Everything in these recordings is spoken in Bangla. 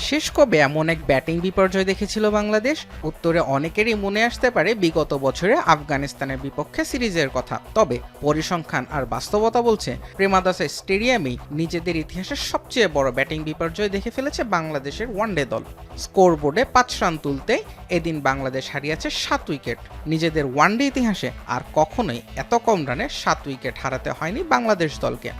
শেষ কবে এমন এক ব্যাটিং বিপর্যয় দেখেছিল বাংলাদেশ? উত্তরে অনেকেরই মনে আসতে পারে বিগত বছরে আফগানিস্তানের বিপক্ষে সিরিজের কথা। তবে পরিসংখ্যান আর বাস্তবতা বলছে প্রেমাদাসা স্টেডিয়ামেই নিজেদের ইতিহাসের সবচেয়ে বড় ব্যাটিং বিপর্যয় দেখে ফেলেছে বাংলাদেশের ওয়ানডে দল। স্কোর বোর্ডে 5 রান তুলতেই এদিন বাংলাদেশ হারিয়েছে 7 উইকেট। নিজেদের ওয়ানডে ইতিহাসে আর কখনোই এত কম রানে 7 উইকেট হারাতে হয়নি বাংলাদেশ দলকে।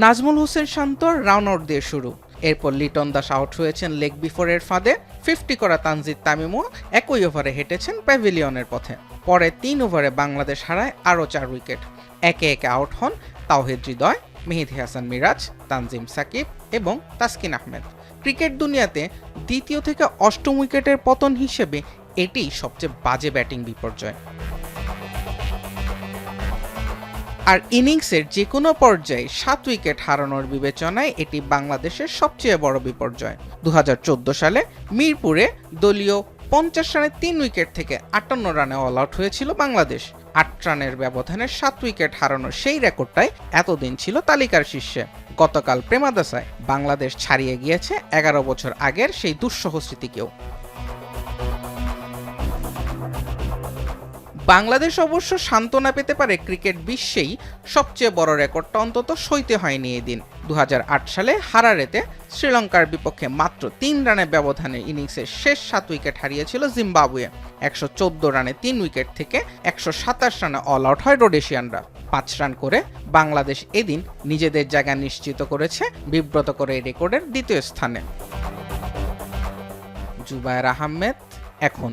নাজমুল হোসেন শান্তর রান আউট দিয়ে শুরু, এরপর লিটন দাস আউট হয়েছেন লেগ বিফোরের ফাঁদে। 50 করা তানজিদ তামিমও একই ওভারে হেঁটেছেন প্যাভিলিয়নের পথে। পরে 3 ওভারে বাংলাদেশ হারায় আরও 4 উইকেট। একে একে আউট হন তাওহিদ হৃদয়, মেহেদী হাসান মিরাজ, তানজিম সাকিব এবং তাসকিন আহমেদ। ক্রিকেট দুনিয়াতে দ্বিতীয় থেকে অষ্টম উইকেটের পতন হিসেবে এটি সবচেয়ে বাজে ব্যাটিং বিপর্যয়। আর ইনিংসের যে কোনো পর্যায়ে 7 উইকেট হারানোর বিবেচনায় এটি বাংলাদেশের সবচেয়ে বড় বিপর্যয়। 2014 সালে মিরপুরে দলীয় 50 রানে 3 উইকেট থেকে 58 রানে অল আউট হয়েছিল বাংলাদেশ। 8 রানের ব্যবধানে 7 উইকেট হারানোর সেই রেকর্ডটাই এতদিন ছিল তালিকার শীর্ষে। গতকাল প্রেমাদাসায় বাংলাদেশ ছাড়িয়ে গিয়েছে 11 বছর আগের সেই দুঃসহ স্মৃতিকেও। বাংলাদেশ অবশ্য সান্ত্বনা পেতে পারে, ক্রিকেট বিশ্বেই সবচেয়ে বড় রেকর্ডটা অন্তত সইতে হয়নি এদিন। 2008 সালে হারারেতে শ্রীলঙ্কার বিপক্ষে মাত্র 3 রানের ব্যবধানে ইনিংসের শেষ 7 উইকেট হারিয়েছিল জিম্বাবুয়ে। 114 রানে 3 উইকেট থেকে 127 রানে অল আউট হয় রোডেশিয়ানরা। 5 রান করে বাংলাদেশ এদিন নিজেদের জায়গা নিশ্চিত করেছে, বিব্রত করে এই রেকর্ডের দ্বিতীয় স্থানে। জুবায়ের আহমেদ, এখন।